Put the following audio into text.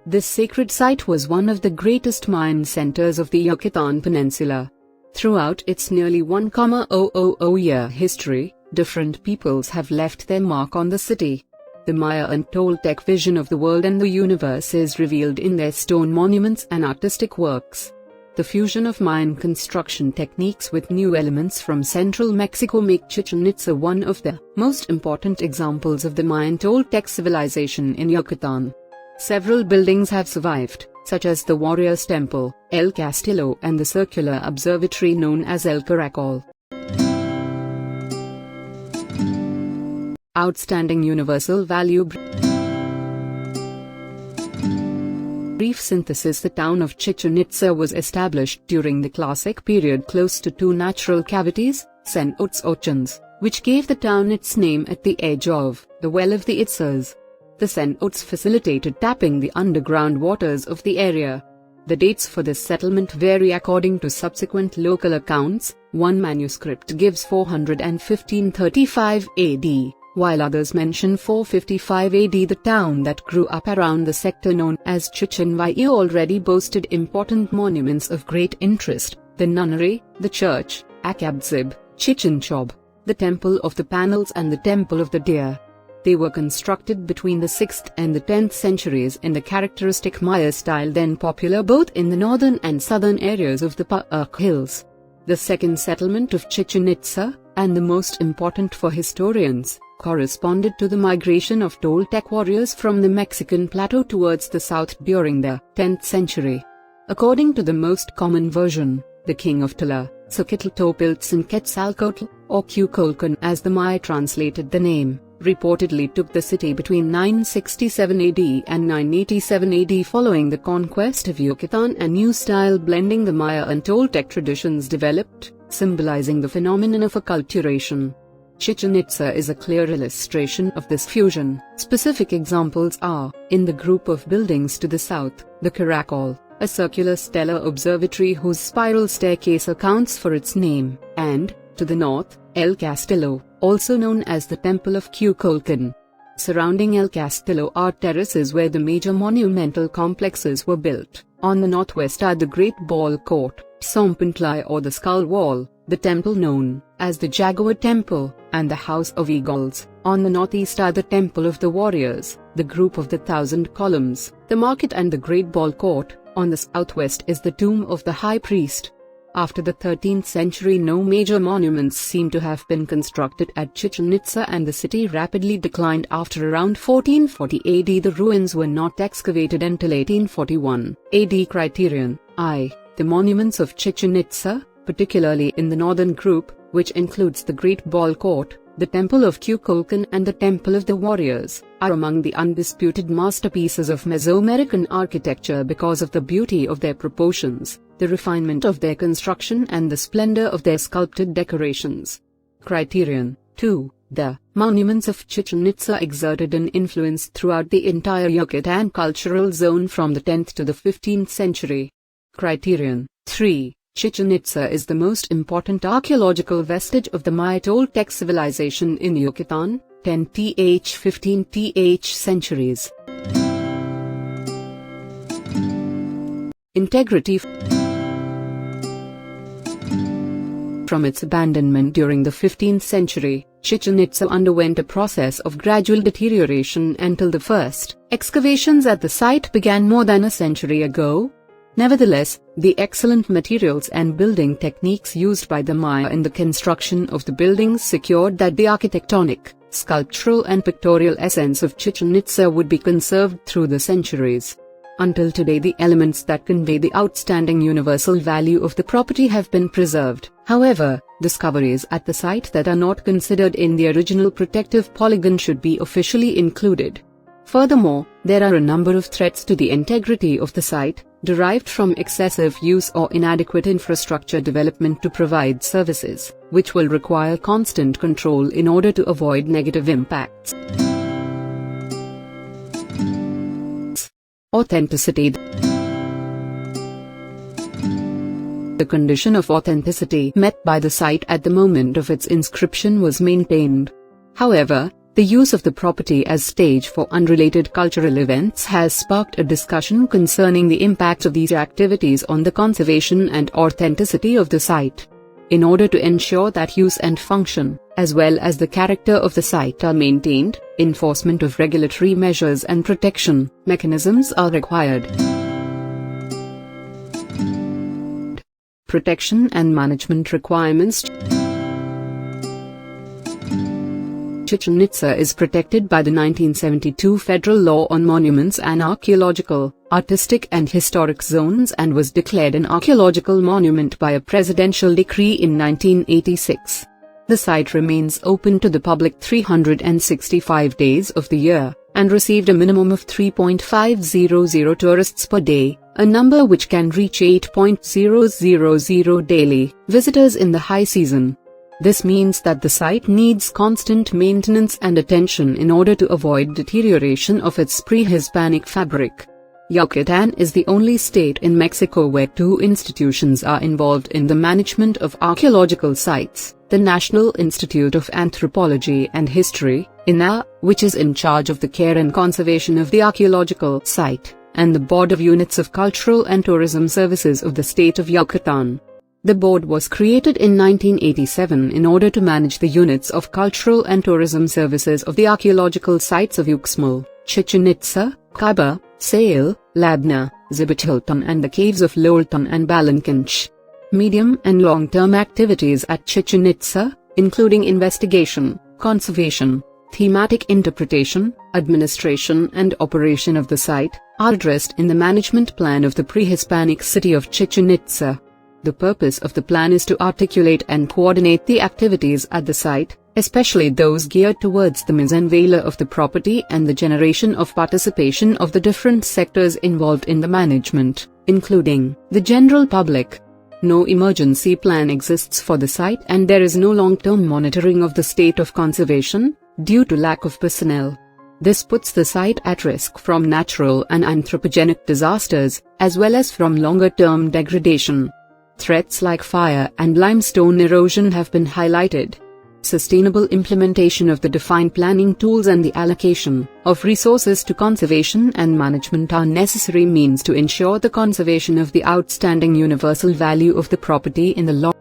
This sacred site was one of the greatest Mayan centers of the Yucatan Peninsula. Throughout its nearly 1,000-year history, different peoples have left their mark on the city. The Maya and Toltec vision of the world and the universe is revealed in their stone monuments and artistic works. The fusion of Mayan construction techniques with new elements from central Mexico make Chichen Itza one of the most important examples of the Mayan Toltec civilization in Yucatan. Several buildings have survived, such as the Warriors Temple, El Castillo, and the circular observatory known as El Caracol. Outstanding universal value. Brief synthesis. The town of Chichen Itza was established during the Classic period close to two natural cavities, cenotes ochens, which gave the town its name at the edge of the Well of the Itzas. The cenotes facilitated tapping the underground waters of the area. The dates for this settlement vary according to subsequent local accounts. One manuscript gives 415-35 AD, while others mention 455 AD. The town that grew up around the sector known as Chichen Itza already boasted important monuments of great interest: the nunnery, the church, Akabzib, Chichen Chob, the Temple of the Panels, and the Temple of the Deer. They were constructed between the 6th and the 10th centuries in the characteristic Maya style, then popular both in the northern and southern areas of the Paak Hills. The second settlement of Chichen Itza, and the most important for historians, corresponded to the migration of Toltec warriors from the Mexican plateau towards the south during the 10th century. According to the most common version, the king of Tula, Xochitltopiltzin Quetzalcoatl, or Cuculcan as the Maya translated the name, reportedly took the city between 967 AD and 987 AD. Following the conquest of Yucatan, a new style blending the Maya and Toltec traditions developed, symbolizing the phenomenon of acculturation. Chichen Itza is a clear illustration of this fusion. Specific examples are, in the group of buildings to the south, the Caracol, a circular stellar observatory whose spiral staircase accounts for its name, and, to the north, El Castillo, also known as the Temple of Cuculcan. Surrounding El Castillo are terraces where the major monumental complexes were built. On the northwest are the Great Ball Court, Tzompantli or the Skull Wall, the temple known as the Jaguar Temple, and the House of Eagles. On the northeast are the Temple of the Warriors, the Group of the Thousand Columns, the Market, and the Great Ball Court. On the southwest is the Tomb of the High Priest. After the 13th century, no major monuments seem to have been constructed at Chichen Itza, and the city rapidly declined after around 1440 AD. The ruins were not excavated until 1841 AD. Criterion I. The monuments of Chichen Itza, particularly in the northern group, which includes the Great Ball Court, the Temple of Cuculcan, and the Temple of the Warriors, are among the undisputed masterpieces of Mesoamerican architecture because of the beauty of their proportions, the refinement of their construction, and the splendor of their sculpted decorations. Criterion 2. The monuments of Chichen Itza exerted an influence throughout the entire Yucatan cultural zone from the 10th to the 15th century. Criterion 3. Chichen Itza is the most important archaeological vestige of the Maya Toltec civilization in Yucatan, 10th-15th centuries. Integrity. From its abandonment during the 15th century, Chichen Itza underwent a process of gradual deterioration until the first excavations at the site began more than a century ago. Nevertheless, the excellent materials and building techniques used by the Maya in the construction of the buildings secured that the architectonic, sculptural, and pictorial essence of Chichen Itza would be conserved through the centuries. Until today, the elements that convey the outstanding universal value of the property have been preserved. However, discoveries at the site that are not considered in the original protective polygon should be officially included. Furthermore, there are a number of threats to the integrity of the site, derived from excessive use or inadequate infrastructure development to provide services, which will require constant control in order to avoid negative impacts. Authenticity. The condition of authenticity met by the site at the moment of its inscription was maintained. However, The use of the property as stage for unrelated cultural events has sparked a discussion concerning the impact of these activities on the conservation and authenticity of the site. In order to ensure that use and function, as well as the character of the site are maintained, enforcement of regulatory measures and protection mechanisms are required. Protection and management requirements. Chichen Itza is protected by the 1972 Federal Law on Monuments and Archaeological, Artistic and Historic Zones and was declared an archaeological monument by a presidential decree in 1986. The site remains open to the public 365 days of the year, and received a minimum of 3.500 tourists per day, a number which can reach 8.000 daily visitors in the high season. This means that the site needs constant maintenance and attention in order to avoid deterioration of its pre-Hispanic fabric. Yucatan is the only state in Mexico where two institutions are involved in the management of archaeological sites: the National Institute of Anthropology and History, INAH, which is in charge of the care and conservation of the archaeological site, and the Board of Units of Cultural and Tourism Services of the state of Yucatan. The board was created in 1987 in order to manage the units of cultural and tourism services of the archaeological sites of Uxmal, Chichen Itza, Kaba, Sail, Labna, Zibitiltan and the caves of Loltan and Balanquinch. Medium and long-term activities at Chichen Itza, including investigation, conservation, thematic interpretation, administration and operation of the site, are addressed in the management plan of the pre-Hispanic city of Chichen Itza. The purpose of the plan is to articulate and coordinate the activities at the site, especially those geared towards the mise en valeur of the property and the generation of participation of the different sectors involved in the management, including the general public. No emergency plan exists for the site and there is no long-term monitoring of the state of conservation, due to lack of personnel. This puts the site at risk from natural and anthropogenic disasters, as well as from longer-term degradation. Threats like fire and limestone erosion have been highlighted. Sustainable implementation of the defined planning tools and the allocation of resources to conservation and management are necessary means to ensure the conservation of the outstanding universal value of the property in the long